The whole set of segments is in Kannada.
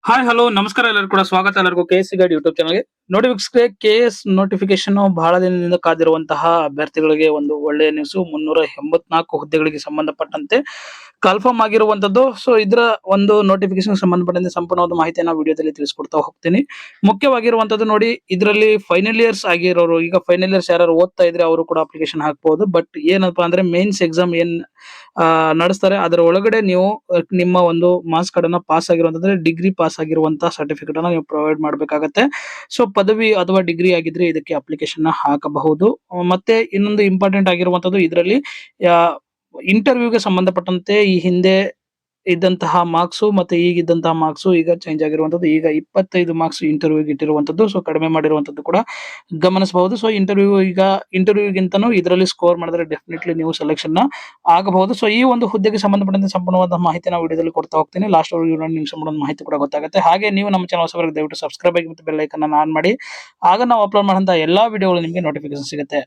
ಹಾಯ್ ಹಲೋ ನಮಸ್ಕಾರ ಎಲ್ಲರಿಗೂ ಕೂಡ ಸ್ವಾಗತ ಎಲ್ಲರಿಗೂ ಕೆಎಸ್ ಗೈಡ್ ಯೂಟ್ಯೂಬ್ ಚಾನಲ್ಗೆ. ನೋಡಿ ವೀಕ್ಷಕರೇ, ಕೆಎಸ್ ನೋಟಿಫಿಕೇಶನ್ ಬಹಳ ದಿನದಿಂದ ಕಾದಿರುವಂತಹ ಅಭ್ಯರ್ಥಿಗಳಿಗೆ ಒಂದು ಒಳ್ಳೆಯ ನ್ಯೂಸ್. 384 ಹುದ್ದೆಗಳಿಗೆ ಸಂಬಂಧಪಟ್ಟಂತೆ ಕನ್ಫರ್ಮ್ ಆಗಿರುವಂತದ್ದು. ಸೊ ಇದರ ಒಂದು ನೋಟಿಫಿಕೇಶನ್ ಸಂಬಂಧಪಟ್ಟಂತೆ ಸಂಪೂರ್ಣವಾದ ಮಾಹಿತಿಯನ್ನು ವಿಡಿಯೋದಲ್ಲಿ ತಿಳಿಸ್ಕೊಡ್ತಾ ಹೋಗ್ತೀನಿ. ಮುಖ್ಯವಾಗಿರುವಂತದ್ದು ನೋಡಿ, ಇದರಲ್ಲಿ ಫೈನಲ್ ಇಯರ್ಸ್ ಆಗಿರೋರು, ಈಗ ಫೈನಲ್ ಇಯರ್ಸ್ ಯಾರು ಓದ್ತಾ ಇದ್ರೆ ಅವರು ಕೂಡ ಅಪ್ಲಿಕೇಶನ್ ಹಾಕಬಹುದು. ಬಟ್ ಏನಪ್ಪಾ ಅಂದ್ರೆ ಮೇನ್ಸ್ ಎಕ್ಸಾಮ್ ಏನ್ ನಡೆಸ್ತಾರೆ ಅದರ ಒಳಗಡೆ ನೀವು ನಿಮ್ಮ ಒಂದು ಮಾರ್ಕ್ಸ್ ಕಾರ್ಡ್ ಅನ್ನ ಪಾಸ್ ಆಗಿರುವಂತಂದ್ರೆ ಡಿಗ್ರಿ ಪಾಸ್ ಆಗಿರುವಂತಹ ಸರ್ಟಿಫಿಕೇಟ್ ಅನ್ನ ನೀವು ಪ್ರೊವೈಡ್ ಮಾಡಬೇಕಾಗತ್ತೆ. ಸೊ ಪದವಿ ಅಥವಾ ಡಿಗ್ರಿ ಆಗಿದ್ರೆ ಇದಕ್ಕೆ ಅಪ್ಲಿಕೇಶನ್ ಹಾಕಬಹುದು. ಮತ್ತೆ ಇನ್ನೊಂದು ಇಂಪಾರ್ಟೆಂಟ್ ಆಗಿರುವಂತದ್ದು, ಇದರಲ್ಲಿ ಇಂಟರ್ವ್ಯೂಗೆ ಸಂಬಂಧಪಟ್ಟಂತೆ ಈ ಹಿಂದೆ ಇದ್ದಂತಹ ಮಾರ್ಕ್ಸ್ ಮತ್ತೆ ಈಗಿದ್ದಂತಹ ಮಾರ್ಕ್ಸ್ ಈಗ ಚೇಂಜ್ ಆಗಿರುವಂತದ್ದು. ಈಗ 25 ಮಾರ್ಕ್ಸ್ ಇಂಟರ್ವ್ಯೂಗೆ ಇಟ್ಟಿರುವಂತದ್ದು. ಸೊ ಕಡಿಮೆ ಮಾಡಿರುವಂತದ್ದು ಕೂಡ ಗಮನಿಸಬಹುದು. ಸೊ ಇಂಟರ್ವ್ಯೂಗಿಂತನೂ ಇದರಲ್ಲಿ ಸ್ಕೋರ್ ಮಾಡಿದ್ರೆ ಡೆಫಿನೆಟ್ಲಿ ನೀವು ಸೆಲೆಕ್ಷನ್ ಆಗಬಹುದು. ಸೊ ಈ ಒಂದು ಹುದ್ದೆಗೆ ಸಂಬಂಧಪಟ್ಟಂತೆ ಸಂಪೂರ್ಣವಾದ ಮಾಹಿತಿ ನಾವು ವಿಡಿಯೋದಲ್ಲಿ ಕೊಡ್ತಾ ಹೋಗ್ತೀನಿ. ಲಾಸ್ಟ್ ನಿಮ್ಗೆ ಸಂಪೂರ್ಣ ಮಾಹಿತಿ ಕೂಡ ಗೊತ್ತಾಗುತ್ತೆ. ಹಾಗೆ ನೀವು ನಮ್ಮ ಚಾನಲ್ ಹೊಸಬರಿಗೆ ದಯವಿಟ್ಟು ಸಬ್ಸ್ಕ್ರೈಬ್ ಆಗಿ ಮತ್ತು ಬೆಲ್ ಐಕನ್ ಅನ್ನು ಆನ್ ಮಾಡಿ. ಆಗ ನಾವು ಅಪ್ಲೋಡ್ ಮಾಡುವಂತಹ ಎಲ್ಲಾ ವಿಡಿಯೋಗಳು ನಿಮಗೆ ನೋಟಿಫಿಕೇಶನ್ ಸಿಗುತ್ತೆ.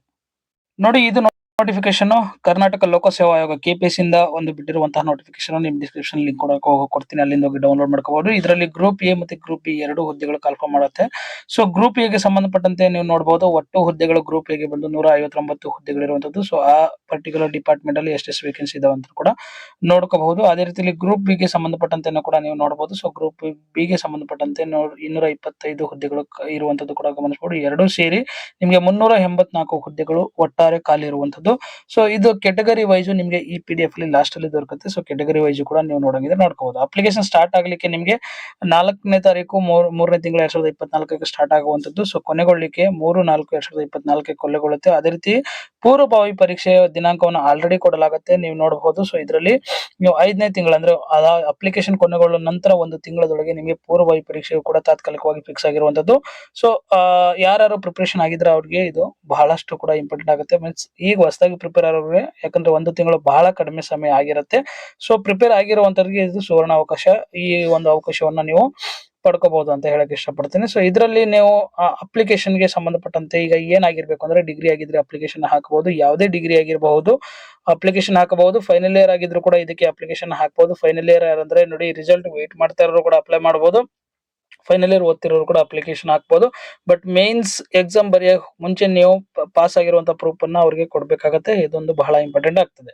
ನೋಡಿ, ಇದು ನೋಟಿಫಿಕೇಶನ್ ಕರ್ನಾಟಕ ಲೋಕಸೇವಾ ಆಯೋಗ ಕೆಪಿಎಸ್ಸಿ ಇಂದ ಒಂದು ಬಿಟ್ಟಿರುವಂತಹ ನೋಟಿಫಿಕೇಶನ್ ನಿಮ್ ಡಿಸ್ಕ್ರಿಪ್ಷನ್ ಲಿಂಕ್ ಕೊಡ್ತೀನಿ, ಅಲ್ಲಿಂದ ಹೋಗಿ ಡೌನ್ಲೋಡ್ ಮಾಡ್ಕೋಬಹುದು. ಇದರಲ್ಲಿ ಗ್ರೂಪ್ ಎ ಮತ್ತೆ ಗ್ರೂಪ್ ಬಿ ಎರಡು ಹುದ್ದೆಗಳು ಕನ್ಫರ್ಮ್ ಮಾಡುತ್ತೆ. ಸೊ ಗ್ರೂಪ್ ಎ ಗೆ ಸಂಬಂಧಪಟ್ಟಂತೆ ನೀವು ನೋಡಬಹುದು, ಒಟ್ಟು ಹುದ್ದೆಗಳು ಗ್ರೂಪ್ ಎ ಗೆ ಬಂದು 159 ಹುದ್ದೆಗಳಿರುವಂತದ್ದು. ಸೊ ಆ ಪರ್ಟಿಕ್ಯುಲರ್ ಡಿಪಾರ್ಟ್ಮೆಂಟ್ ಅಲ್ಲಿ ಎಷ್ಟೆಷ್ಟು ವೇಕೆನ್ಸಿ ಇದಾವೆ ಅಂತ ಕೂಡ ನೋಡ್ಕೋಬಹುದು. ಅದೇ ರೀತಿಯಲ್ಲಿ ಗ್ರೂಪ್ ಬಿ ಗೆ ಸಂಬಂಧಪಟ್ಟಂತೆ ಕೂಡ ನೀವು ನೋಡಬಹುದು. ಸೊ ಗ್ರೂಪ್ ಬಿ ಗೆ ಸಂಬಂಧಪಟ್ಟಂತೆ 225 ಹುದ್ದೆಗಳು ಇರುವಂತದ್ದು ಕೂಡ ಗಮನಿಸಬಹುದು. ಎರಡೂ ಸೇರಿ ನಿಮಗೆ 384 ಹುದ್ದೆಗಳು ಒಟ್ಟಾರೆ ಖಾಲಿ ಇರುವಂತದ್ದು. ಸೊ ಇದು ಕೆಟಗರಿ ವೈಸ್ ನಿಮಗೆ ಈ PDF ಅಲ್ಲಿ ಲಾಸ್ಟ್ ಅಲ್ಲಿ ದೊರಕುತ್ತೆ. ಸೊ ಕೆಟಗರಿ ವೈಸ್ ಕೂಡ ನೀವು ನೋಡಂಗಿದ್ರೆ ನೋಡ್ಕೋಬಹುದು. ಅಪ್ಲಿಕೇಶನ್ ಸ್ಟಾರ್ಟ್ ಆಗ್ಲಿಕ್ಕೆ ನಿಮಗೆ 4ನೇ ತಾರೀಕು 3ನೇ ತಿಂಗಳು 2024 ಸ್ಟಾರ್ಟ್ ಆಗುವಂತದ್ದು. ಸೊ ಕೊನೆಗೊಳ್ಳಿಕ್ಕೆ 3/4/2024 ಕೊನೆಗೊಳ್ಳುತ್ತೆ. ಅದೇ ರೀತಿ ಪೂರ್ವಭಾವಿ ಪರೀಕ್ಷೆಯ ದಿನಾಂಕವನ್ನು ಆಲ್ರೆಡಿ ಕೊಡಲಾಗುತ್ತೆ, ನೀವು ನೋಡಬಹುದು. ಸೊ ಇದರಲ್ಲಿ ನೀವು 5ನೇ ತಿಂಗಳು ಅಂದ್ರೆ ಅಪ್ಲಿಕೇಶನ್ ಕೊನೆಗೊಳ್ಳುವ ನಂತರ ಒಂದು ತಿಂಗಳದೊಳಗೆ ನಿಮಗೆ ಪೂರ್ವಭಾವಿ ಪರೀಕ್ಷೆಯು ಕೂಡ ತಾತ್ಕಾಲಿಕವಾಗಿ ಫಿಕ್ಸ್ ಆಗಿರುವಂತದ್ದು. ಸೊ ಯಾರು ಪ್ರಿಪರೇಷನ್ ಆಗಿದ್ರೆ ಅವ್ರಿಗೆ ಇದು ಬಹಳಷ್ಟು ಕೂಡ ಇಂಪಾರ್ಟೆಂಟ್ ಆಗುತ್ತೆ. ಮೀನ್ಸ್ ಈಗ ಹೊಸದಾಗಿ ಪ್ರಿಪೇರ್ ಆಗೋರಿಗೆ, ಯಾಕಂದ್ರೆ ಒಂದು ತಿಂಗಳು ಬಹಳ ಕಡಿಮೆ ಸಮಯ ಆಗಿರುತ್ತೆ. ಸೊ ಪ್ರಿಪೇರ್ ಆಗಿರುವಂತವ್ರಿಗೆ ಇದು ಸುವರ್ಣ ಅವಕಾಶ. ಈ ಒಂದು ಅವಕಾಶವನ್ನ ನೀವು ಪಡ್ಕೋಬಹುದು ಅಂತ ಹೇಳಕ್ ಇಷ್ಟಪಡ್ತೀನಿ. ಸೊ ಇದರಲ್ಲಿ ನೀವು ಅಪ್ಲಿಕೇಶನ್ ಗೆ ಸಂಬಂಧಪಟ್ಟಂತೆ ಈಗ ಏನಾಗಿರ್ಬೇಕು ಅಂದ್ರೆ, ಡಿಗ್ರಿ ಆಗಿದ್ರೆ ಅಪ್ಲಿಕೇಶನ್ ಹಾಕಬಹುದು, ಯಾವುದೇ ಡಿಗ್ರಿ ಆಗಿರಬಹುದು ಅಪ್ಲಿಕೇಶನ್ ಹಾಕಬಹುದು. ಫೈನಲ್ ಇಯರ್ ಆಗಿದ್ರು ಕೂಡ ಇದಕ್ಕೆ ಅಪ್ಲಿಕೇಶನ್ ಹಾಕಬಹುದು. ಫೈನಲ್ ಇಯರ್ ಅಂದ್ರೆ ನೋಡಿ, ರಿಸಲ್ಟ್ ವೇಟ್ ಮಾಡ್ತಾ ಇರೋರು ಕೂಡ ಅಪ್ಲೈ ಮಾಡಬಹುದು. ಫೈನಲ್ ಇಯರ್ ಓದ್ತಿರೋರು ಕೂಡ ಅಪ್ಲಿಕೇಶನ್ ಹಾಕಬಹುದು. ಬಟ್ ಮೇನ್ಸ್ ಎಕ್ಸಾಮ್ ಬರೆಯ ಮುಂಚೆ ನೀವು ಪಾಸ್ ಆಗಿರುವಂತಹ ಪ್ರೂಫ್ ಅನ್ನ ಅವ್ರಿಗೆ ಕೊಡ್ಬೇಕಾಗತ್ತೆ. ಇದೊಂದು ಬಹಳ ಇಂಪಾರ್ಟೆಂಟ್ ಆಗ್ತದೆ.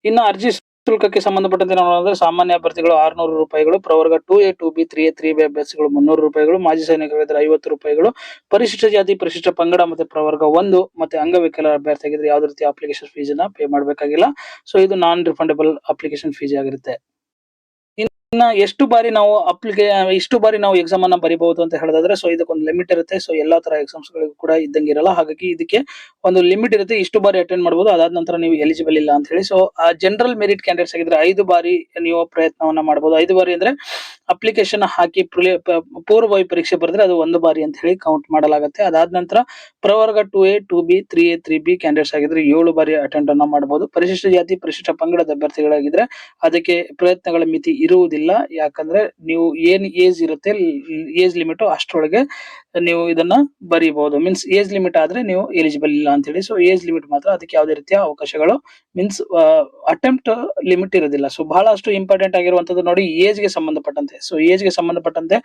ಇನ್ನು ಅರ್ಜಿ ಶುಲ್ಕಕ್ಕೆ ಸಂಬಂಧಪಟ್ಟಂತೆ ನೋಡೋದಾದ್ರೆ, ಸಾಮಾನ್ಯ ಅಭ್ಯರ್ಥಿಗಳು 600 ರೂಪಾಯಿಗಳು, ಪ್ರವರ್ಗ 2A 2B 3A 3B ಅಭ್ಯರ್ಥಿಗಳು 300 ರೂಪಾಯಿಗಳು, ಮಾಜಿ ಸೈನಿಕರಿದ್ರೆ 50 ರೂಪಾಯಿಗಳು, ಪರಿಶಿಷ್ಟ ಜಾತಿ ಪರಿಶಿಷ್ಟ ಪಂಗಡ ಮತ್ತೆ ಪ್ರವರ್ಗ 1 ಮತ್ತೆ ಅಂಗವಿಕಲ ಅಭ್ಯರ್ಥಿ ಆಗಿದ್ರೆ ಯಾವುದೇ ರೀತಿ ಅಪ್ಲಿಕೇಶನ್ ಫೀಸ್ ಅನ್ನ ಪೇ ಮಾಡಬೇಕಾಗಿಲ್ಲ. ಸೊ ಇದು ನಾನ್ ರಿಫಂಡಬಲ್ ಅಪ್ಲಿಕೇಶನ್ ಫೀಸ್ ಆಗಿರುತ್ತೆ. ಇನ್ನ ಇಷ್ಟು ಬಾರಿ ನಾವು ಎಕ್ಸಾಮ್ ಅನ್ನ ಬರೀಬಹುದು ಅಂತ ಹೇಳೋದಾದ್ರೆ, ಸೊ ಇದಕ್ಕೊಂದು ಲಿಮಿಟ್ ಇರುತ್ತೆ. ಸೊ ಎಲ್ಲಾ ತರ ಎಕ್ಸಾಮ್ಸ್ ಗಳಿಗೂ ಕೂಡ ಇದ್ದಂಗೆ ಇರಲ್ಲ. ಹಾಗಾಗಿ ಇದಕ್ಕೆ ಒಂದು ಲಿಮಿಟ್ ಇರುತ್ತೆ. ಇಷ್ಟು ಬಾರಿ ಅಟೆಂಡ್ ಮಾಡಬಹುದು, ಅದಾದ ನಂತರ ನೀವು ಎಲಿಜಿಬಲ್ ಇಲ್ಲ ಅಂತ ಹೇಳಿ. ಸೊ ಜನರಲ್ ಮೆರಿಟ್ ಕ್ಯಾಂಡಿಡೇಟ್ಸ್ ಆಗಿದ್ರೆ 5 ಬಾರಿ ನೀವು ಪ್ರಯತ್ನವನ್ನ ಮಾಡಬಹುದು. 5 ಬಾರಿ ಅಂದ್ರೆ ಅಪ್ಲಿಕೇಶನ್ ಹಾಕಿ ಪೂರ್ವಭಾವಿ ಪರೀಕ್ಷೆ ಬರೆದ್ರೆ ಅದು 1 ಬಾರಿ ಅಂತ ಹೇಳಿ ಕೌಂಟ್ ಮಾಡಲಾಗುತ್ತೆ. ಅದಾದ ನಂತರ ಪ್ರವರ್ಗ 2A 2B 3A 3B candidates ಆಗಿದ್ರೆ 7 ಬಾರಿ ಅಟೆಂಡ್ ಅನ್ನ ಮಾಡಬಹುದು. ಪರಿಶಿಷ್ಟ ಜಾತಿ ಪರಿಶಿಷ್ಟ ಪಂಗಡದ ಅಭ್ಯರ್ಥಿಗಳಾಗಿದ್ರೆ ಅದಕ್ಕೆ ಪ್ರಯತ್ನಗಳ ಮಿತಿ ಇರುವುದಿಲ್ಲ. ಯಾಕಂದ್ರೆ ನೀವು ಏನ್ ಏಜ್ ಇರುತ್ತೆ, ಏಜ್ ಲಿಮಿಟ್ ಅಷ್ಟರೊಳಗೆ ನೀವು ಇದನ್ನ ಬರೀಬಹುದು. ಮೀನ್ಸ್ ಏಜ್ ಲಿಮಿಟ್ ಆದ್ರೆ ನೀವು ಎಲಿಜಿಬಲ್ ಇಲ್ಲ ಅಂತ ಹೇಳಿ. ಸೊ ಏಜ್ ಲಿಮಿಟ್ ಮಾತ್ರ, ಅದಕ್ಕೆ ಯಾವುದೇ ರೀತಿಯ ಅವಕಾಶಗಳು ಮೀನ್ಸ್ ಅಟೆಂಪ್ಟ್ ಲಿಮಿಟ್ ಇರೋದಿಲ್ಲ. ಸೊ ಬಹಳಷ್ಟು ಇಂಪಾರ್ಟೆಂಟ್ ಆಗಿರುವಂತದ್ದು ನೋಡಿ, ಏಜ್ ಗೆ ಸಂಬಂಧಪಟ್ಟಂತೆ. ಸೊ ಏಜ್ ಗೆ ಸಂಬಂಧಪಟ್ಟಂತೆ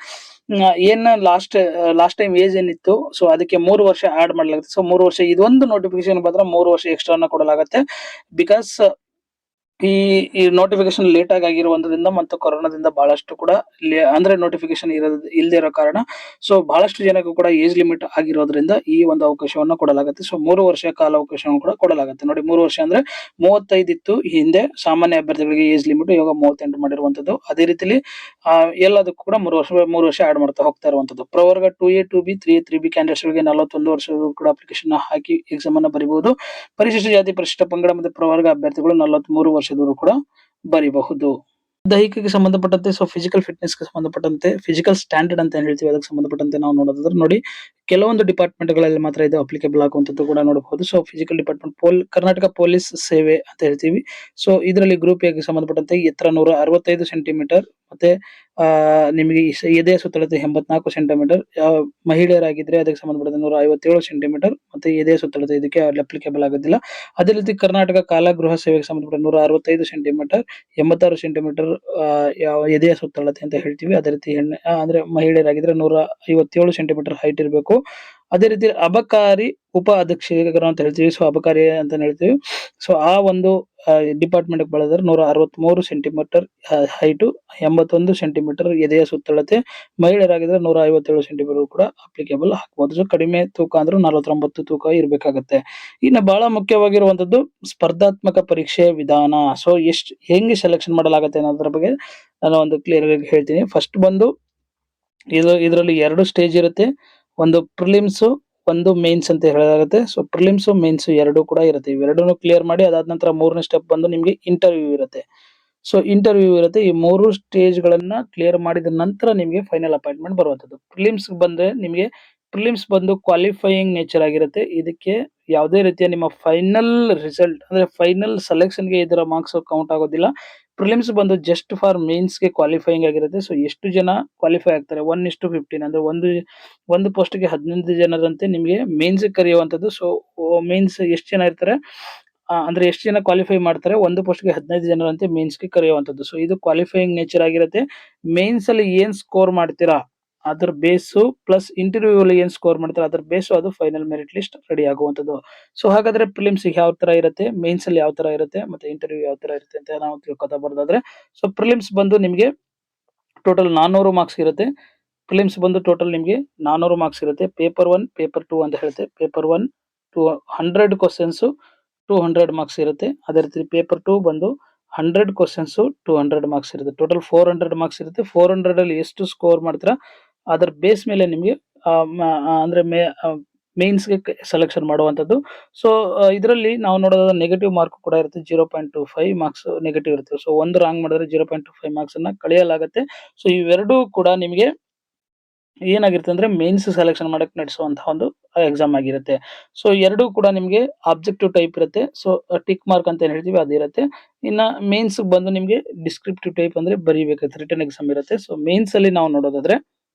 ಏನ್ ಲಾಸ್ಟ್ ಟೈಮ್ ಏಜ್ ಏನಿತ್ತು, ಸೊ ಅದಕ್ಕೆ 3 ವರ್ಷ ಆಡ್ ಮಾಡಲಾಗುತ್ತೆ. ಸೊ 3 ವರ್ಷ ಇದೊಂದು ನೋಟಿಫಿಕೇಶನ್ ಬಂದ್ರೆ 3 ವರ್ಷ ಎಕ್ಸ್ಟ್ರಾ ಕೊಡಲಾಗುತ್ತೆ. ಬಿಕಾಸ್ ಈ ನೋಟಿಫಿಕೇಶನ್ ಲೇಟ್ ಆಗಿರುವುದರಿಂದ ಮತ್ತು ಕೊರೋನಾದಿಂದ ಬಹಳಷ್ಟು ಕೂಡ ಅಂದ್ರೆ ನೋಟಿಫಿಕೇಶನ್ ಇಲ್ಲದೆ ಇರೋ ಕಾರಣ, ಸೊ ಬಹಳಷ್ಟು ಜನಕ್ಕೂ ಕೂಡ ಏಜ್ ಲಿಮಿಟ್ ಆಗಿರೋದ್ರಿಂದ ಈ ಒಂದು ಅವಕಾಶವನ್ನು ಕೊಡಲಾಗುತ್ತೆ. ಸೊ 3 ವರ್ಷ ಕಾಲಾವಕಾಶವನ್ನು ಕೂಡ ಕೊಡಲಾಗುತ್ತೆ. ನೋಡಿ, 3 ವರ್ಷ ಅಂದ್ರೆ 35 ಇತ್ತು ಈ ಹಿಂದೆ ಸಾಮಾನ್ಯ ಅಭ್ಯರ್ಥಿಗಳಿಗೆ ಏಜ್ ಲಿಮಿಟ್, ಇವಾಗ 38 ಮಾಡಿರುವಂತದ್ದು. ಅದೇ ರೀತಿಲಿ ಎಲ್ಲದಕ್ಕೂ ಕೂಡ 3 ವರ್ಷ ಆಡ್ ಮಾಡ್ತಾ ಹೋಗ್ತಾ ಇರುವಂತದ್ದು. ಪ್ರವರ್ಗ 2A 2B 3A 3B candidates ಗಳಿಗೆ 41 ವರ್ಷ ಕೂಡ ಅಪ್ಲಿಕೇಶನ್ ಹಾಕಿ ಎಕ್ಸಾಮ್ ಅನ್ನ ಬರೀಬಹುದು. ಪರಿಶಿಷ್ಟ ಜಾತಿ ಪರಿಶಿಷ್ಟ ಪಂಗಡ ಮತ್ತು ಪ್ರವರ್ಗ ಅಭ್ಯರ್ಥಿಗಳು 43 ವರ್ಷದವರು ಕೂಡ ಬರೀಬಹುದು. ದೈಹಿಕಕ್ಕೆ ಸಂಬಂಧಪಟ್ಟಂತೆ, ಸೊ ಫಿಸಿಕಲ್ ಫಿಟ್ನೆಸ್ ಗೆ ಸಂಬಂಧಪಟ್ಟಂತೆ, ಫಿಸಿಕಲ್ ಸ್ಟ್ಯಾಂಡರ್ಡ್ ಅಂತ ಹೇಳ್ತೀವಿ, ಅದಕ್ಕೆ ಸಂಬಂಧಪಟ್ಟಂತೆ ನಾವು ನೋಡೋದಾದ್ರೆ ನೋಡಿ, ಕೆಲವೊಂದು ಡಿಪಾರ್ಟ್ಮೆಂಟ್ ಗಳಲ್ಲಿ ಮಾತ್ರ ಇದು ಅಪ್ಲಿಕೇಬಲ್ ಆಗುವಂತದ್ದು ಕೂಡ ನೋಡಬಹುದು. So physical department Karnataka police ಸೇವೆ ಅಂತ ಹೇಳ್ತೀವಿ. ಸೊ ಇದರಲ್ಲಿ ಗ್ರೂಪ್ ಎ ಗೆ ಸಂಬಂಧಪಟ್ಟಂತೆ ಎತ್ತರ 165 ಸೆಂಟಿಮೀಟರ್, ಮತ್ತೆ ನಿಮಗೆ ಎದೆಯ ಸುತ್ತಳತೆ 84 ಸೆಂಟಿಮೀಟರ್. ಮಹಿಳೆಯರಾಗಿದ್ರೆ ಅದಕ್ಕೆ ಸಂಬಂಧಪಟ್ಟಂತೆ 157 ಸೆಂಟಿಮೀಟರ್ ಮತ್ತೆ ಎದೆಯ ಸುತ್ತಳತೆ ಇದಕ್ಕೆ ಅಪ್ಲಿಕೇಬಲ್ ಆಗೋದಿಲ್ಲ. ಅದೇ ರೀತಿ ಕರ್ನಾಟಕ ಕಾಲಗೃಹ ಸೇವೆಗೆ ಸಂಬಂಧಪಟ್ಟ 165 ಸೆಂಟಿಮೀಟರ್, 86 ಸೆಂಟಿಮೀಟರ್ ಯಾವ ಎದೆಯ ಸುತ್ತಳತೆ ಅಂತ ಹೇಳ್ತೀವಿ. ಅದೇ ರೀತಿ ಅಂದ್ರೆ ಮಹಿಳೆಯರಾಗಿದ್ರೆ 157 ಸೆಂಟಿಮೀಟರ್ ಹೈಟ್ ಇರಬೇಕು. ಅದೇ ರೀತಿ ಅಬಕಾರಿ ಉಪ ಅಧೀಕ್ಷಕರು ಅಂತ ಹೇಳ್ತೀವಿ. ಸೊ ಅಬಕಾರಿ ಅಂತ ಹೇಳ್ತೀವಿ. ಸೊ ಆ ಒಂದು ಡಿಪಾರ್ಟ್ಮೆಂಟ್ ಬಳದ್ರೆ 163 ಸೆಂಟಿಮೀಟರ್ ಹೈಟು, 81 ಸೆಂಟಿಮೀಟರ್ ಎದೆಯ ಸುತ್ತಳತೆ. ಮಹಿಳೆಯರಾಗಿದ್ರೆ 157 ಸೆಂಟಿಮೀಟರ್ ಕೂಡ ಅಪ್ಲಿಕೇಬಲ್ ಹಾಕಬಹುದು. ಸೊ ಕಡಿಮೆ ತೂಕ ಅಂದ್ರೆ 49 ತೂಕ ಇರಬೇಕಾಗತ್ತೆ. ಇನ್ನು ಬಹಳ ಮುಖ್ಯವಾಗಿರುವಂತದ್ದು ಸ್ಪರ್ಧಾತ್ಮಕ ಪರೀಕ್ಷೆ ವಿಧಾನ. ಸೊ ಹೆಂಗೆ ಸೆಲೆಕ್ಷನ್ ಮಾಡಲಾಗುತ್ತೆ ಅನ್ನೋದ್ರ ಬಗ್ಗೆ ನಾನು ಒಂದು ಕ್ಲಿಯರ್ ಆಗಿ ಹೇಳ್ತೀನಿ. ಫಸ್ಟ್ ಬಂದು ಇದರಲ್ಲಿ 2 ಸ್ಟೇಜ್ ಇರುತ್ತೆ. ಒಂದು ಪ್ರಿಲಿಮ್ಸ್, ಒಂದು ಮೇನ್ಸ್ ಅಂತ ಹೇಳಲಾಗುತ್ತೆ. ಸೊ ಪ್ರಿಲಿಮ್ಸ್ ಮೇನ್ಸ್ ಎರಡು ಕೂಡ ಇರುತ್ತೆ. ಇವೆರಡನ್ನು ಕ್ಲಿಯರ್ ಮಾಡಿ ಅದಾದ ನಂತರ 3ನೇ ಸ್ಟೆಪ್ ಬಂದು ನಿಮ್ಗೆ ಇಂಟರ್ವ್ಯೂ ಇರುತ್ತೆ. ಸೊ ಇಂಟರ್ವ್ಯೂ ಇರುತ್ತೆ. ಈ 3 ಸ್ಟೇಜ್ ಗಳನ್ನ ಕ್ಲಿಯರ್ ಮಾಡಿದ ನಂತರ ನಿಮ್ಗೆ ಫೈನಲ್ ಅಪಾಯಿಂಟ್ಮೆಂಟ್ ಬರುವಂತದ್ದು. ಪ್ರಿಲಿಮ್ಸ್ ಬಂದ್ರೆ ನಿಮ್ಗೆ ಪ್ರಿಲಿಮ್ಸ್ ಬಂದು ಕ್ವಾಲಿಫೈಯಿಂಗ್ ನೇಚರ್ ಆಗಿರುತ್ತೆ. ಇದಕ್ಕೆ ಯಾವುದೇ ರೀತಿಯ ನಿಮ್ಮ ಫೈನಲ್ ರಿಸಲ್ಟ್ ಅಂದ್ರೆ ಫೈನಲ್ ಸೆಲೆಕ್ಷನ್ ಗೆ ಇದರ ಮಾರ್ಕ್ಸ್ ಕೌಂಟ್ ಆಗೋದಿಲ್ಲ. ಪ್ರಿಲಿಮ್ಸ್ ಬಂದು ಜಸ್ಟ್ ಫಾರ್ ಮೇನ್ಸ್ ಗೆ ಕ್ವಾಲಿಫೈಯಿಂಗ್ ಆಗಿರುತ್ತೆ. ಸೊ ಎಷ್ಟು ಜನ ಕ್ವಾಲಿಫೈ ಆಗ್ತಾರೆ 1:15 ಅಂದ್ರೆ ಒಂದು ಪೋಸ್ಟ್ ಗೆ 15 ಜನರಂತೆ ನಿಮ್ಗೆ ಮೇನ್ಸ್ ಕರೆಯುವಂತದ್ದು. ಸೊ ಮೇನ್ಸ್ ಎಷ್ಟು ಜನ ಇರ್ತಾರೆ ಅಂದ್ರೆ ಎಷ್ಟು ಜನ ಕ್ವಾಲಿಫೈ ಮಾಡ್ತಾರೆ, ಒಂದು ಪೋಸ್ಟ್ ಗೆ 15 ಜನರಂತೆ ಮೇನ್ಸ್ ಗೆ ಕರೆಯುವಂತದ್ದು. ಸೊ ಇದು ಕ್ವಾಲಿಫೈಯಿಂಗ್ ನೇಚರ್ ಆಗಿರುತ್ತೆ. ಮೇನ್ಸ್ ಅಲ್ಲಿ ಏನ್ ಸ್ಕೋರ್ ಮಾಡ್ತೀರಾ ಅದ್ರ ಬೇಸು ಪ್ಲಸ್ ಇಂಟರ್ವ್ಯೂ ಅಲ್ಲಿ ಏನ್ ಸ್ಕೋರ್ ಮಾಡ್ತಾರೆ ಅದ್ರ ಬೇಸು ಅದು ಫೈನಲ್ ಮೆರಿಟ್ ಲಿಸ್ಟ್ ರೆಡಿ ಆಗುವಂತದ್ದು. ಸೊ ಹಾಗಾದ್ರೆ ಪ್ರಿಲಿಮ್ಸ್ ಯಾವ ತರ ಇರುತ್ತೆ, ಮೇನ್ಸ್ ಅಲ್ಲಿ ಯಾವ ತರ ಇರುತ್ತೆ, ಮತ್ತೆ ಇಂಟರ್ವ್ಯೂ ಯಾವ ತರ ಇರುತ್ತೆ ಅಂತ ನಾವು ತಿಳ್ಕೊತಾ ಬರೋದಾದ್ರೆ, ಸೊ ಪ್ರಿಲಿಮ್ಸ್ ಬಂದು ನಿಮ್ಗೆ ಟೋಟಲ್ 400 ಮಾರ್ಕ್ಸ್ ಇರುತ್ತೆ. ಪ್ರಿಲಿಮ್ಸ್ ಬಂದು ಟೋಟಲ್ ನಿಮ್ಗೆ 400 ಮಾರ್ಕ್ಸ್ ಇರುತ್ತೆ. ಪೇಪರ್ 1, ಪೇಪರ್ 2 ಅಂತ ಹೇಳುತ್ತೆ. ಪೇಪರ್ 1 100 ಕ್ವಶನ್ಸ್ 200 ಮಾರ್ಕ್ಸ್ ಇರುತ್ತೆ. ಅದೇ ರೀತಿ ಪೇಪರ್ 2 ಬಂದು 100 ಕ್ವಶನ್ಸ್ 200 ಮಾರ್ಕ್ಸ್ ಇರುತ್ತೆ. ಟೋಟಲ್ 400 ಮಾರ್ಕ್ಸ್ ಇರುತ್ತೆ. 400 ಅಲ್ಲಿ ಎಷ್ಟು ಸ್ಕೋರ್ ಮಾಡ್ತೀರಾ ಅದರ ಬೇಸ್ ಮೇಲೆ ನಿಮ್ಗೆ ಅಂದ್ರೆ ಮೇನ್ಸ್ ಗೆ ಸೆಲೆಕ್ಷನ್ ಮಾಡುವಂತದ್ದು. ಸೊ ಇದರಲ್ಲಿ ನಾವು ನೋಡೋದಾದ್ರೆ ನೆಗೆಟಿವ್ ಮಾರ್ಕ್ ಕೂಡ ಇರುತ್ತೆ. 0.25 ಮಾರ್ಕ್ಸ್ ನೆಗೆಟಿವ್ ಇರುತ್ತೆ. ಸೊ ಒಂದು ರಾಂಗ್ ಮಾಡಿದ್ರೆ 0.25 ಮಾರ್ಕ್ಸ್ ಅನ್ನ ಕಳೆಯಲಾಗುತ್ತೆ. ಸೊ ಇವೆರಡೂ ಕೂಡ ನಿಮಗೆ ಏನಾಗಿರುತ್ತೆ ಅಂದ್ರೆ ಮೇನ್ಸ್ ಸೆಲೆಕ್ಷನ್ ಮಾಡಕ್ ನಡೆಸುವಂತಹ ಒಂದು ಎಕ್ಸಾಮ್ ಆಗಿರುತ್ತೆ. ಸೊ ಎರಡೂ ಕೂಡ ನಿಮ್ಗೆ ಆಬ್ಜೆಕ್ಟಿವ್ ಟೈಪ್ ಇರುತ್ತೆ. ಸೊ ಟಿಕ್ ಮಾರ್ಕ್ ಅಂತ ಏನ್ ಹೇಳ್ತೀವಿ ಅದಿರುತ್ತೆ. ಇನ್ನ ಮೇನ್ಸ್ ಬಂದು ನಿಮ್ಗೆ ಡಿಸ್ಕ್ರಿಪ್ಟಿವ್ ಟೈಪ್ ಅಂದ್ರೆ ಬರೀಬೇಕಾಗುತ್ತೆ, ರಿಟರ್ನ್ ಎಕ್ಸಾಮ್ ಇರುತ್ತೆ. ಸೊ ಮೇನ್ಸ್ ಅಲ್ಲಿ ನಾವು ನೋಡೋದಾದ್ರೆ,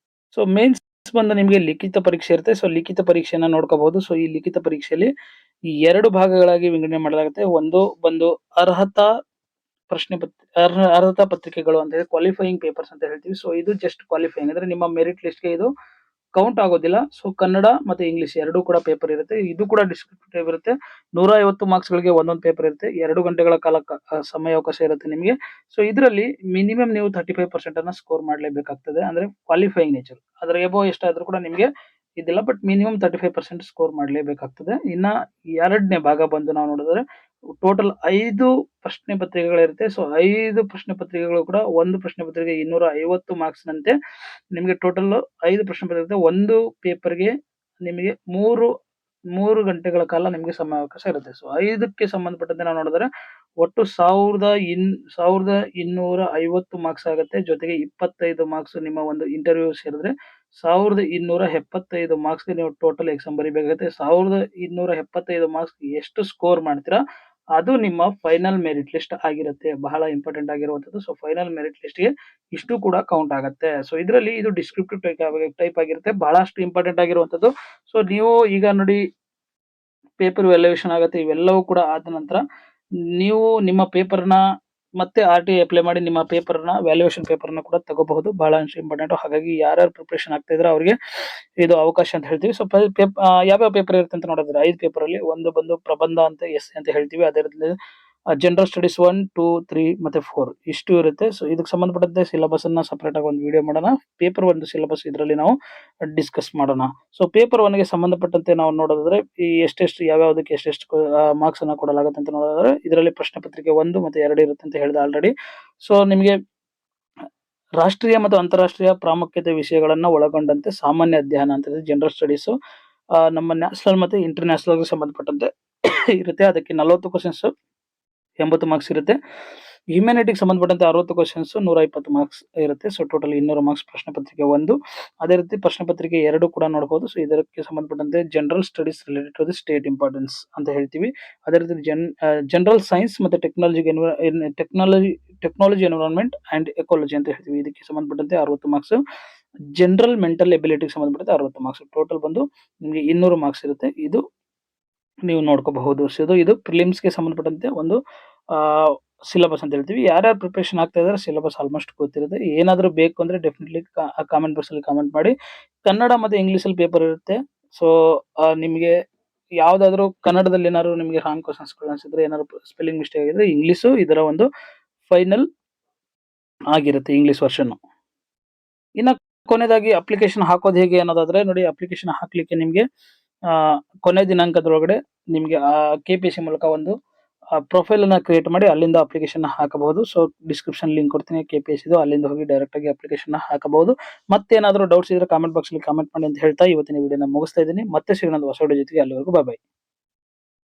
ಸೊ ಮೇನ್ಸ್ ಬಂದು ನಿಮ್ಗೆ ಲಿಖಿತ ಪರೀಕ್ಷೆ ಇರುತ್ತೆ. ಸೊ ಲಿಖಿತ ಪರೀಕ್ಷೆಯನ್ನ ನೋಡ್ಕೋಬಹುದು. ಸೊ ಈ ಲಿಖಿತ ಪರೀಕ್ಷೆಯಲ್ಲಿ ಈ 2 ಭಾಗಗಳಾಗಿ ವಿಂಗಡಣೆ ಮಾಡಲಾಗುತ್ತೆ. ಒಂದು ಬಂದು ಅರ್ಹತಾ ಅರ್ಹತಾ ಪತ್ರಿಕೆಗಳು ಅಂತ ಹೇಳಿ ಕ್ವಾಲಿಫೈಯಿಂಗ್ ಪೇಪರ್ಸ್ ಅಂತ ಹೇಳ್ತೀವಿ. ಸೊ ಇದು ಜಸ್ಟ್ ಕ್ವಾಲಿಫೈಯಿಂಗ್ ಅಂದ್ರೆ ನಿಮ್ಮ ಮೆರಿಟ್ ಲಿಸ್ಟ್ ಗೆ ಇದು ಕೌಂಟ್ ಆಗೋದಿಲ್ಲ. ಸೊ ಕನ್ನಡ ಮತ್ತೆ ಇಂಗ್ಲಿಷ್ ಎರಡೂ ಕೂಡ ಪೇಪರ್ ಇರುತ್ತೆ. ಇದು ಕೂಡ ಡಿಸ್ಕ್ರಿಪ್ಟಿವ್ ಇರುತ್ತೆ. 150 ಮಾರ್ಕ್ಸ್ ಗಳಿಗೆ ಒಂದೊಂದು ಪೇಪರ್ ಇರುತ್ತೆ. 2 ಗಂಟೆಗಳ ಕಾಲ ಸಮಯಾವಕಾಶ ಇರುತ್ತೆ ನಿಮಗೆ. ಸೊ ಇದರಲ್ಲಿ ಮಿನಿಮಮ್ ನೀವು 35% ಅನ್ನ ಸ್ಕೋರ್ ಮಾಡಲೇಬೇಕಾಗ್ತದೆ ಅಂದ್ರೆ ಕ್ವಾಲಿಫೈಯಿಂಗ್ ನೇಚರ್. ಅದ್ರ ಎಬೋ ಎಷ್ಟಾದ್ರೂ ಕೂಡ ನಿಮ್ಗೆ ಇದಿಲ್ಲ, ಬಟ್ ಮಿನಿಮಮ್ 35% ಸ್ಕೋರ್ ಮಾಡಲೇಬೇಕಾಗ್ತದೆ. ಇನ್ನ 2ನೇ ಭಾಗ ಬಂದು ನಾವು ನೋಡಿದ್ರೆ ಟೋಟಲ್ 5 ಪ್ರಶ್ನೆ ಪತ್ರಿಕೆಗಳಿರುತ್ತೆ. ಸೊ 5 ಪ್ರಶ್ನೆ ಪತ್ರಿಕೆಗಳು ಕೂಡ ಒಂದು ಪ್ರಶ್ನೆ ಪತ್ರಿಕೆ 250 ಮಾರ್ಕ್ಸ್ ನಂತೆ ನಿಮಗೆ ಟೋಟಲ್ 5 ಪ್ರಶ್ನೆ ಪತ್ರಿಕೆ ಒಂದು ಪೇಪರ್ಗೆ ನಿಮಗೆ 3 ಗಂಟೆಗಳ ಕಾಲ ನಿಮಗೆ ಸಮಯಾವಕಾಶ ಇರುತ್ತೆ. ಸೊ 5ಕ್ಕೆ ಸಂಬಂಧಪಟ್ಟಂತೆ ನಾವು ನೋಡಿದ್ರೆ ಒಟ್ಟು 1250 ಮಾರ್ಕ್ಸ್ ಆಗುತ್ತೆ. ಜೊತೆಗೆ 25 ಮಾರ್ಕ್ಸ್ ನಿಮ್ಮ ಒಂದು ಇಂಟರ್ವ್ಯೂ ಸೇರಿದ್ರೆ 1275 ಮಾರ್ಕ್ಸ್ ಗೆ ನೀವು ಟೋಟಲ್ ಎಕ್ಸಾಮ್ ಬರೀಬೇಕಾಗುತ್ತೆ. 1275 ಮಾರ್ಕ್ಸ್ ಎಷ್ಟು ಸ್ಕೋರ್ ಮಾಡ್ತೀರಾ ಅದು ನಿಮ್ಮ ಫೈನಲ್ ಮೆರಿಟ್ ಲಿಸ್ಟ್ ಆಗಿರುತ್ತೆ. ಬಹಳ ಇಂಪಾರ್ಟೆಂಟ್ ಆಗಿರುವಂತದ್ದು. ಸೊ ಫೈನಲ್ ಮೆರಿಟ್ ಲಿಸ್ಟ್ ಗೆ ಇಷ್ಟು ಕೂಡ ಕೌಂಟ್ ಆಗುತ್ತೆ. ಸೊ ಇದರಲ್ಲಿ ಇದು ಡಿಸ್ಕ್ರಿಪ್ಟಿವ್ ಟೈಪ್ ಆಗಿರುತ್ತೆ. ಬಹಳಷ್ಟು ಇಂಪಾರ್ಟೆಂಟ್ ಆಗಿರುವಂತದ್ದು. ಸೊ ನೀವು ಈಗ ನೋಡಿ ಪೇಪರ್ ವ್ಯಾಲ್ಯೂಯೇಷನ್ ಆಗುತ್ತೆ. ಇವೆಲ್ಲವೂ ಕೂಡ ಆದ ನಂತರ ನೀವು ನಿಮ್ಮ ಪೇಪರ್ನ ಮತ್ತೆ RTI ಅಪ್ಲೈ ಮಾಡಿ ನಿಮ್ಮ ಪೇಪರ್ನ ವ್ಯಾಲ್ಯೂಯೇಷನ್ ಪೇಪರ್ನ ಕೂಡ ತಗೋಬಹುದು. ಬಹಳ ಇಂಪಾರ್ಟೆಂಟ್. ಹಾಗಾಗಿ ಯಾರ್ಯಾರು ಪ್ರಿಪರೇಷನ್ ಆಗ್ತಾ ಇದ್ರೆ ಅವರಿಗೆ ಇದು ಅವಕಾಶ ಅಂತ ಹೇಳ್ತೀವಿ. ಸೊ ಯಾವ್ಯಾವ ಪೇಪರ್ ಇರುತ್ತೆ ಅಂತ ನೋಡಿದ್ರೆ 5 ಪೇಪರ್ ಅಲ್ಲಿ ಒಂದು ಬಂದು ಪ್ರಬಂಧ ಅಂತ ಅಂತ ಹೇಳ್ತೀವಿ. ಅದೇ ರೀತಿ ಜನರಲ್ ಸ್ಟಡೀಸ್ 1, 2, 3 ಮತ್ತೆ 4 ಇಷ್ಟು ಇರುತ್ತೆ. ಸೊ ಇದಕ್ಕೆ ಸಂಬಂಧಪಟ್ಟಂತೆ ಸಿಲೆಬಸ್ ಅನ್ನ ಸಪರೇಟ್ ಆಗಿ ಒಂದು ವಿಡಿಯೋ ಮಾಡೋಣ. ಪೇಪರ್ 1 ಸಿಲೆಬಸ್ ಇದರಲ್ಲಿ ನಾವು ಡಿಸ್ಕಸ್ ಮಾಡೋಣ. ಸೊ ಪೇಪರ್ 1 ಗೆ ಸಂಬಂಧಪಟ್ಟಂತೆ ನಾವು ನೋಡೋದಾದ್ರೆ ಈ ಎಷ್ಟೆಷ್ಟು ಯಾವ್ಯಾವುದಕ್ಕೆ ಎಷ್ಟೆಷ್ಟು ಮಾರ್ಕ್ಸ್ ಅನ್ನ ಕೊಡಲಾಗುತ್ತೆ ಅಂತ ನೋಡೋದಾದ್ರೆ ಇದರಲ್ಲಿ ಪ್ರಶ್ನೆ ಪತ್ರಿಕೆ 1 ಮತ್ತೆ 2 ಇರುತ್ತೆ ಅಂತ ಹೇಳಿದೆ ಆಲ್ರೆಡಿ. ಸೊ ನಿಮಗೆ ರಾಷ್ಟ್ರೀಯ ಮತ್ತು ಅಂತಾರಾಷ್ಟ್ರೀಯ ಪ್ರಾಮುಖ್ಯತೆ ವಿಷಯಗಳನ್ನ ಒಳಗೊಂಡಂತೆ ಸಾಮಾನ್ಯ ಅಧ್ಯಯನ ಅಂತ ಜನರಲ್ ಸ್ಟಡೀಸ್ ನಮ್ಮ ನ್ಯಾಷನಲ್ ಮತ್ತೆ ಇಂಟರ್ನ್ಯಾಷನಲ್ ಗೆ ಸಂಬಂಧಪಟ್ಟಂತೆ ಇರುತ್ತೆ. ಅದಕ್ಕೆ 40 ಕ್ವಶನ್ಸ್ 80 ಮಾರ್ಕ್ಸ್ ಇರುತ್ತೆ. ಹ್ಯುಮ್ಯಾನಿಟಿಗೆ ಸಂಬಂಧಪಟ್ಟಂತೆ 60 ಕ್ವಶನ್ಸ್ 120 ಮಾರ್ಕ್ಸ್ ಇರುತ್ತೆ. ಸೊ ಟೋಟಲ್ 200 ಮಾರ್ಕ್ಸ್ ಪ್ರಶ್ನೆ ಪತ್ರಿಕೆ 1. ಅದೇ ರೀತಿ ಪ್ರಶ್ನೆ ಪತ್ರಿಕೆ 2 ಕೂಡ ನೋಡಬಹುದು. ಸೊ ಇದಕ್ಕೆ ಸಂಬಂಧಪಟ್ಟಂತೆ general studies related to the state importance ಅಂತ ಹೇಳ್ತೀವಿ. ಅದೇ ರೀತಿ ಜನರಲ್ ಸೈನ್ಸ್ ಮತ್ತೆ ಟೆಕ್ನಾಲಜಿ ಎನ್ವಿರಾನ್ಮೆಂಟ್ ಅಂಡ್ ಎಕಾಲಜಿ ಅಂತ ಹೇಳ್ತೀವಿ. ಇದಕ್ಕೆ ಸಂಬಂಧಪಟ್ಟಂತೆ 60 ಮಾರ್ಕ್ಸ್. ಜನರಲ್ ಮೆಂಟಲ್ ಎಬಿಲಿಟಿಗೆ ಸಂಬಂಧಪಟ್ಟಂತೆ 60 ಮಾರ್ಕ್ಸ್. ಟೋಟಲ್ ಬಂದು ನಿಮಗೆ 200 ಮಾರ್ಕ್ಸ್ ಇರುತ್ತೆ. ಇದು ನೀವು ನೋಡ್ಕೋಬಹುದು. ಸೊ ಇದು ಪ್ರಿಲಿಮ್ಸ್ಗೆ ಸಂಬಂಧಪಟ್ಟಂತೆ ಒಂದು ಸಿಲೆಬಸ್ ಅಂತ ಹೇಳ್ತೀವಿ. ಯಾರ್ಯಾರು ಪ್ರಿಪರೇಷನ್ ಆಗ್ತಾ ಇದ್ದಾರೆ ಸಿಲೆಬಸ್ ಆಲ್ಮೋಸ್ಟ್ ಗೊತ್ತಿರುತ್ತೆ. ಏನಾದರೂ ಬೇಕು ಅಂದ್ರೆ ಡೆಫಿನೆಟ್ಲಿ ಕಾಮೆಂಟ್ ಬಾಕ್ಸ್ ಅಲ್ಲಿ ಕಾಮೆಂಟ್ ಮಾಡಿ. ಕನ್ನಡ ಮತ್ತೆ ಇಂಗ್ಲಿಷ್ ಅಲ್ಲಿ ಪೇಪರ್ ಇರುತ್ತೆ. ಸೊ ನಿಮಗೆ ಯಾವ್ದಾದ್ರು ಕನ್ನಡದಲ್ಲಿ ಏನಾದ್ರು ನಿಮಗೆ ರಾಂಗ್ ಕ್ವಶನ್ಸ್ ಅನ್ಸಿದ್ರೆ, ಏನಾದ್ರು ಸ್ಪೆಲ್ಲಿಂಗ್ ಮಿಸ್ಟೇಕ್ ಆಗಿದ್ರೆ ಇಂಗ್ಲಿಷ್ ಇದರ ಒಂದು ಫೈನಲ್ ಆಗಿರುತ್ತೆ, ಇಂಗ್ಲಿಷ್ ವರ್ಷನ್. ಇನ್ನ ಕೊನೆಯದಾಗಿ ಅಪ್ಲಿಕೇಶನ್ ಹಾಕೋದು ಹೇಗೆ ಅನ್ನೋದಾದ್ರೆ ನೋಡಿ, ಅಪ್ಲಿಕೇಶನ್ ಹಾಕ್ಲಿಕ್ಕೆ ನಿಮ್ಗೆ ಕೊನೆ ದಿನಾಂಕದೊಳಗಡೆ ನಿಮ್ಗೆ KPSC ಮೂಲಕ ಒಂದು ಪ್ರೊಫೈಲ್ ಅನ್ನ ಕ್ರಿಯೇಟ್ ಮಾಡಿ ಅಲ್ಲಿಂದ ಅಪ್ಲಿಕೇಶನ್ ಹಾಕಬಹುದು. ಸೊ ಡಿಸ್ಕ್ರಿಪ್ಷನ್ ಲಿಂಕ್ ಕೊಡ್ತೀನಿ KPSC ಇದು, ಅಲ್ಲಿಂದ ಹೋಗಿ ಡೈರೆಕ್ಟ್ ಆಗಿ ಅಪ್ಲಿಕೇಶನ್ ಹಾಕಬಹುದು. ಮತ್ತೇನಾದ್ರೂ ಡೌಟ್ಸ್ ಇದ್ರೆ ಕಾಮೆಂಟ್ ಬಾಕ್ಸ್ ಅಲ್ಲಿ ಕಾಮೆಂಟ್ ಮಾಡಿ ಅಂತ ಹೇಳ್ತಾ ಇವತ್ತಿನ ವಿಡಿಯೋನ ಮುಗಿಸ್ತಾ ಇದ್ದೀನಿ. ಮತ್ತೆ ಸಿಗೋಣ ಹೊಸ ವಿಡಿಯೋ ಜೊತೆಗೆ. ಅಲ್ಲಿವರೆಗೂ ಬಾಯ್.